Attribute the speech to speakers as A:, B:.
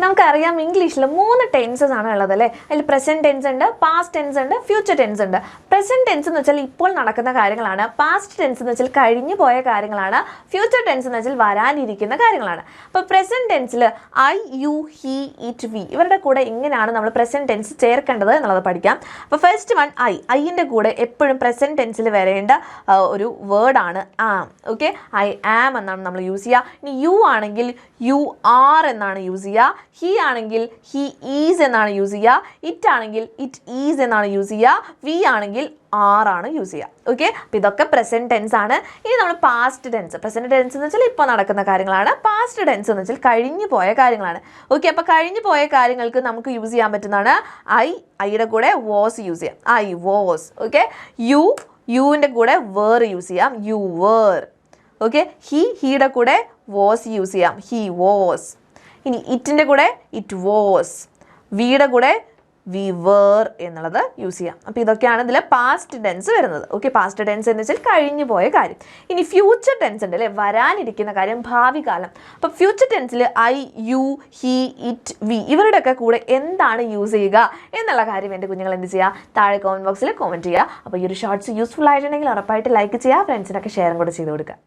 A: നമുക്കറിയാം ഇംഗ്ലീഷിൽ 3 ടെൻസസ് ആണ് ഉള്ളത് അല്ലേ. അതിൽ പ്രസന്റ് ടെൻസ് ഉണ്ട്, പാസ്റ്റ് ടെൻസ് ഉണ്ട്, ഫ്യൂച്ചർ ടെൻസ് ഉണ്ട്. പ്രസന്റ് ടെൻസ് എന്ന് വെച്ചാൽ ഇപ്പോൾ നടക്കുന്ന കാര്യങ്ങളാണ്. പാസ്റ്റ് ടെൻസ് എന്ന് വെച്ചാൽ കഴിഞ്ഞു പോയ കാര്യങ്ങളാണ്. ഫ്യൂച്ചർ ടെൻസ് എന്ന് വെച്ചാൽ വരാനിരിക്കുന്ന കാര്യങ്ങളാണ്. അപ്പോൾ പ്രസന്റ് ടെൻസിൽ I, you, he, it, we ഇവരുടെ കൂടെ എങ്ങനെയാണ് നമ്മൾ പ്രസന്റ് ടെൻസ് ചേർക്കേണ്ടത് എന്നുള്ളത് പഠിക്കാം. അപ്പോൾ ഫസ്റ്റ് വൺ ഐൻ്റെ കൂടെ എപ്പോഴും പ്രസന്റ് ടെൻസിൽ വരേണ്ട ഒരു വേർഡാണ് ആം. ഓക്കെ, ഐ ആം എന്നാണ് നമ്മൾ യൂസ് ചെയ്യുക. ഇനി യു ആണെങ്കിൽ യു ആർ എന്നാണ് യൂസ് ചെയ്യുക. ഹി ആണെങ്കിൽ ഹി ഈസ് എന്നാണ് യൂസ് ചെയ്യുക. ഇറ്റ് ആണെങ്കിൽ ഇറ്റ് ഈസ് എന്നാണ് യൂസ് ചെയ്യുക. വി ആണെങ്കിൽ ആറാണ് യൂസ് ചെയ്യുക. ഓക്കെ, അപ്പോൾ ഇതൊക്കെ പ്രസന്റ് ടെൻസ് ആണ്. ഇനി നമ്മൾ പാസ്റ്റ് ടെൻസ്. പ്രസന്റ് ടെൻസ് എന്ന് വെച്ചാൽ ഇപ്പോൾ നടക്കുന്ന കാര്യങ്ങളാണ്. പാസ്റ്റ് ടെൻസ് എന്ന് വെച്ചാൽ കഴിഞ്ഞു പോയ കാര്യങ്ങളാണ്. ഓക്കെ, അപ്പോൾ കഴിഞ്ഞു പോയ കാര്യങ്ങൾക്ക് നമുക്ക് യൂസ് ചെയ്യാൻ പറ്റുന്നതാണ് ഐയുടെ കൂടെ വാസ് യൂസ് ചെയ്യാം. I was. ഓക്കെ, യുവിൻ്റെ കൂടെ വേർ യൂസ് ചെയ്യാം. You were. ഓക്കെ, ഹീയുടെ കൂടെ വാസ് യൂസ് ചെയ്യാം. He was. ഇനി ഇറ്റിൻ്റെ കൂടെ ഇറ്റ് വാസ്. വിയുടെ കൂടെ വി വേർ എന്നുള്ളത് യൂസ് ചെയ്യാം. അപ്പോൾ ഇതൊക്കെയാണ് ഇതിൽ പാസ്റ്റ് ടെൻസ് വരുന്നത്. ഓക്കെ, പാസ്റ്റ് ടെൻസ് എന്ന് വെച്ചാൽ കഴിഞ്ഞു പോയ കാര്യം. ഇനി ഫ്യൂച്ചർ ടെൻസ് ഉണ്ട് അല്ലേ, വരാനിരിക്കുന്ന കാര്യം, ഭാവി കാലം. അപ്പോൾ ഫ്യൂച്ചർ ടെൻസിൽ I, you, he, it, we ഇവരുടെയൊക്കെ കൂടെ എന്താണ് യൂസ് ചെയ്യുക എന്നുള്ള കാര്യം എൻ്റെ കുഞ്ഞുങ്ങൾ എന്ത് ചെയ്യുക, താഴെ കമൻറ്റ് ബോക്സിൽ കമൻറ്റ് ചെയ്യുക. അപ്പോൾ ഈ ഒരു ഷോർട്സ് യൂസ്ഫുൾ ആയിട്ടുണ്ടെങ്കിൽ ഉറപ്പായിട്ട് ലൈക്ക് ചെയ്യുക, ഫ്രണ്ട്സിനൊക്കെ ഷെയറും കൂടെ ചെയ്ത് കൊടുക്കുക.